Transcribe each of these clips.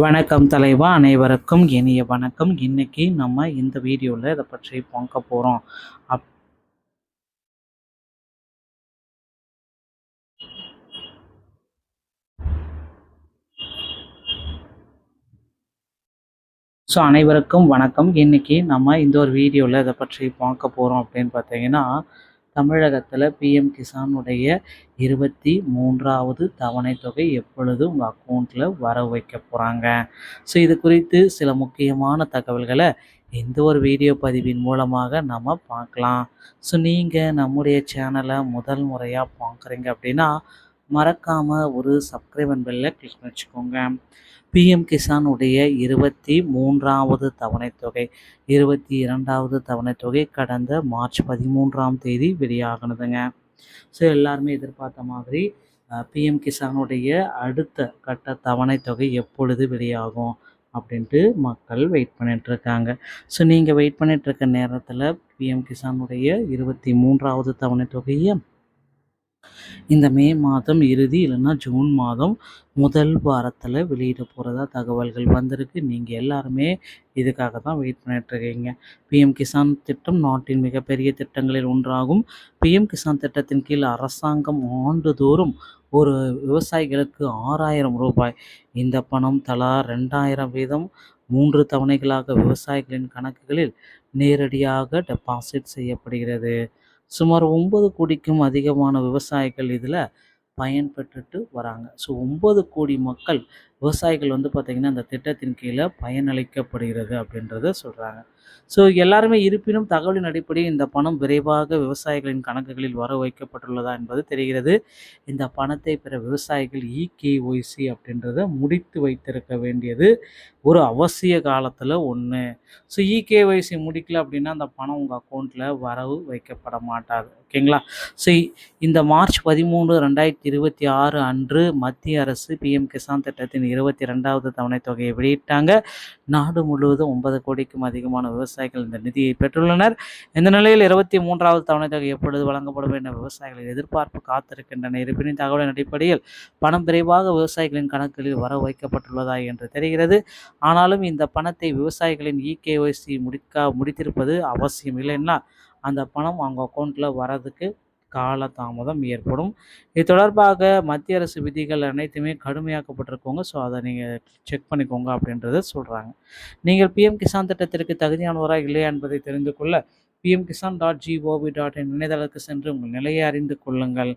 வணக்கம் தலைவா, அனைவருக்கும் இனிய வணக்கம். இன்னைக்கு நம்ம இந்த வீடியோவில் இதை பற்றி பார்க்க போகிறோம். அப் ஸோ அனைவருக்கும் வணக்கம். இன்னைக்கு நம்ம இந்த ஒரு வீடியோவில் இதை பற்றி பார்க்க போகிறோம் அப்படின்னு பார்த்தீங்கன்னா, தமிழகத்தில் பிஎம் கிசானுடைய 23வது தவணை தொகை எப்பொழுது உங்கள் அக்கௌண்ட்டில் வர வைக்க போகிறாங்க. ஸோ இது குறித்து சில முக்கியமான தகவல்களை இந்த ஒரு வீடியோ பதிவின் மூலமாக நம்ம பார்க்கலாம். ஸோ நீங்கள் நம்முடைய சேனலை முதல் முறையாக பார்க்குறீங்க அப்படின்னா மறக்காமல் ஒரு சப்ஸ்கிரைப் பெல்லை கிளிக் பண்ணி வச்சுக்கோங்க. பிஎம் கிசானுடைய 23வது தவணை தொகை 22வது தவணை தொகை கடந்த மார்ச் 13ஆம் தேதி வெளியாகணுதுங்க. ஸோ எல்லாருமே எதிர்பார்த்த மாதிரி பிஎம் கிசானுடைய அடுத்த கட்ட தவணை தொகை எப்பொழுது வெளியாகும் அப்படின்ட்டு மக்கள் வெயிட் பண்ணிகிட்ருக்காங்க. ஸோ நீங்கள் வெயிட் பண்ணிகிட்ருக்க நேரத்தில் பிஎம் கிசானுடைய 23வது தவணை தொகையை இந்த மே மாதம் இறுதி இல்லைன்னா ஜூன் மாதம் முதல் வாரத்தில் வெளியிட போகிறதா தகவல்கள் வந்திருக்கு. நீங்கள் எல்லாருமே இதுக்காக தான் வெயிட் பண்ணிகிட்ருக்கீங்க. பிஎம் கிசான் திட்டம் நாட்டின் மிகப்பெரிய திட்டங்களில் ஒன்றாகும். பிஎம் கிசான் திட்டத்தின் கீழ் அரசாங்கம் ஆண்டுதோறும் ஒரு விவசாயிகளுக்கு 6000 ரூபாய், இந்த பணம் தலா 2000 வீதம் 3 தவணைகளாக விவசாயிகளின் கணக்குகளில் நேரடியாக டெபாசிட் செய்யப்படுகிறது. சுமார் 9 கோடிக்கும் அதிகமான விவசாயிகள் இதில் பயன்பெற்றுட்டு வராங்க. ஸோ 9 கோடி மக்கள் விவசாயிகள் பார்த்திங்கன்னா இந்த திட்டத்தின் கீழே பயனளிக்கப்படுகிறது அப்படின்றத சொல்கிறாங்க. ஸோ எல்லாருமே இருப்பினும் தகவலின் அடிப்படையில் இந்த பணம் விரைவாக விவசாயிகளின் கணக்குகளில் வர வைக்கப்பட்டுள்ளதா என்பது தெரிகிறது. இந்த பணத்தை பெற விவசாயிகள் இகேஒய்சி அப்படின்றத முடித்து வைத்திருக்க வேண்டியது ஒரு அவசிய காலத்தில் ஒன்று. ஸோ இகேஒய்சி முடிக்கல அப்படின்னா அந்த பணம் உங்கள் அக்கௌண்ட்டில் வரவு வைக்கப்பட மாட்டாது. ஓகேங்களா? ஸோ இந்த மார்ச் 13, 2026 அன்று மத்திய அரசு பிஎம் கிசான் திட்டத்தின் 22வது தவணை தொகையை வெளியிட்டாங்க. நாடு முழுவதும் 9 கோடிக்கும் அதிகமான விவசாயிகள் இந்த நிதியை பெற்றுள்ளனர். இந்த நிலையில் 23வது தவணை தொகை எப்பொழுது வழங்கப்படும் என விவசாயிகள் எதிர்பார்ப்பு காத்திருக்கின்றனர். இருப்பினும் தகவலின் அடிப்படையில் பணம் விரைவாக விவசாயிகளின் கணக்குகளில் வர வைக்கப்பட்டுள்ளதா என்று தெரிகிறது. ஆனாலும் இந்த பணத்தை விவசாயிகளின் இகேஒய்சி முடித்திருப்பது அவசியம். இல்லைன்னா அந்த பணம் அவங்க அக்கௌண்ட்டில் வரதுக்கு காலதாமதம் ஏற்படும். இது தொடர்பாக மத்திய அரசு விதிகள் அனைத்துமே கடுமையாக்கப்பட்டிருக்கோங்க. ஸோ அதை நீங்கள் செக் பண்ணிக்கோங்க அப்படின்றத சொல்கிறாங்க. நீங்கள் பிஎம் கிசான் திட்டத்திற்கு தகுதியானவராக இல்லையா என்பதை தெரிந்து கொள்ள pmkisan.gov.in இணையதளத்துக்கு சென்று உங்கள் நிலையை அறிந்து கொள்ளுங்கள்.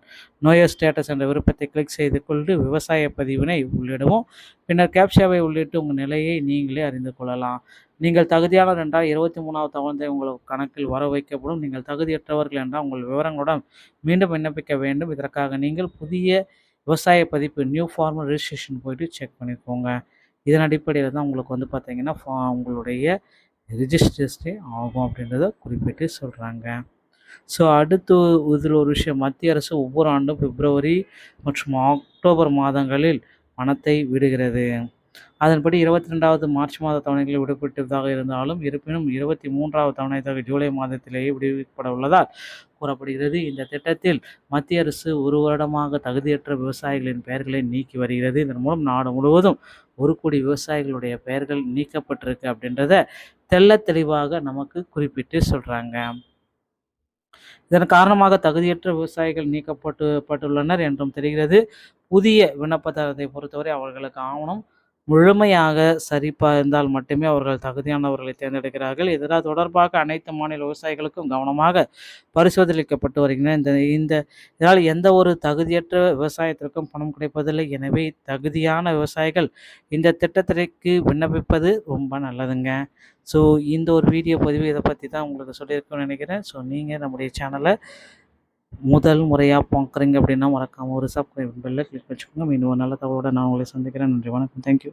நோயர் ஸ்டேட்டஸ் என்ற விருப்பத்தை கிளிக் செய்து கொண்டு விவசாய பதிவினை உள்ளிடவும். பின்னர் கேப்ஷாவை உள்ளிட்டு உங்கள் நிலையை நீங்களே அறிந்து கொள்ளலாம். நீங்கள் தகுதியானவர் என்றால் 23வது தவணை உங்கள் கணக்கில் வர வைக்கப்படும். நீங்கள் தகுதியற்றவர்கள் என்றால் உங்கள் விவரங்களுடன் மீண்டும் விண்ணப்பிக்க வேண்டும். இதற்காக நீங்கள் புதிய விவசாய பதிப்பு நியூ ஃபார்மல் ரெஜிஸ்ட்ரேஷன் போயிட்டு செக் பண்ணிக்கோங்க. இதன் அடிப்படையில் தான் உங்களுக்கு பார்த்தீங்கன்னா உங்களுடைய ரிஜிஸ்டர்ஸ்டே ஆகும் அப்படின்றத குறிப்பிட்டு சொல்கிறாங்க. ஸோ அடுத்து இதில் ஒரு விஷயம், மத்திய அரசு ஒவ்வொரு ஆண்டும் பிப்ரவரி மற்றும் அக்டோபர் மாதங்களில் பணத்தை விடுகிறது. அதன்படி 22வது மார்ச் மாத தவணைகளில் விடுபட்டதாக இருந்தாலும் இருப்பினும் 23வது தவணை தொகை ஜூலை மாதத்திலேயே விடுவிக்கப்பட உள்ளதால் கூறப்படுகிறது. இந்த திட்டத்தில் மத்திய அரசு ஒரு வருடமாக தகுதியற்ற விவசாயிகளின் பெயர்களை நீக்கி வருகிறது. இதன் மூலம் நாடு முழுவதும் 1 கோடி விவசாயிகளுடைய பெயர்கள் நீக்கப்பட்டிருக்கு அப்படின்றத தெள்ள தெளிவாக நமக்கு குறிப்பிட்டு சொல்கிறாங்க. இதன் காரணமாக தகுதியற்ற விவசாயிகள் நீக்கப்பட்டுள்ளனர் என்றும் தெரிகிறது. புதிய விண்ணப்பதாரத்தை பொறுத்தவரை அவர்களுக்கு ஆவணம் முழுமையாக இருந்தால் மட்டுமே அவர்கள் தகுதியானவர்களை தேர்ந்தெடுக்கிறார்கள். இதனால் தொடர்பாக அனைத்து மாநில விவசாயிகளுக்கும் கவனமாக பரிசோதனைக்கப்பட்டு வருகின்றன. இதனால் எந்த ஒரு தகுதியற்ற விவசாயத்திற்கும் பணம் கிடைப்பதில்லை. எனவே தகுதியான விவசாயிகள் இந்த திட்டத்திற்கு விண்ணப்பிப்பது ரொம்ப நல்லதுங்க. ஸோ இந்த ஒரு வீடியோ பதிவு இதை பற்றி தான் உங்களுக்கு சொல்லியிருக்கேன்னு நினைக்கிறேன். ஸோ நீங்கள் நம்முடைய சேனலை முதல் முறையாக பார்க்குறீங்க அப்படின்னா மறக்காமல் ஒரு சப்ஸ்கிரைப் பெல்லை கிளிக் வச்சுக்கோங்க. மீண்டும் ஒரு நல்ல தகவலோடு நான் உங்களை சந்திக்கிறேன். நன்றி, வணக்கம், தேங்க்யூ.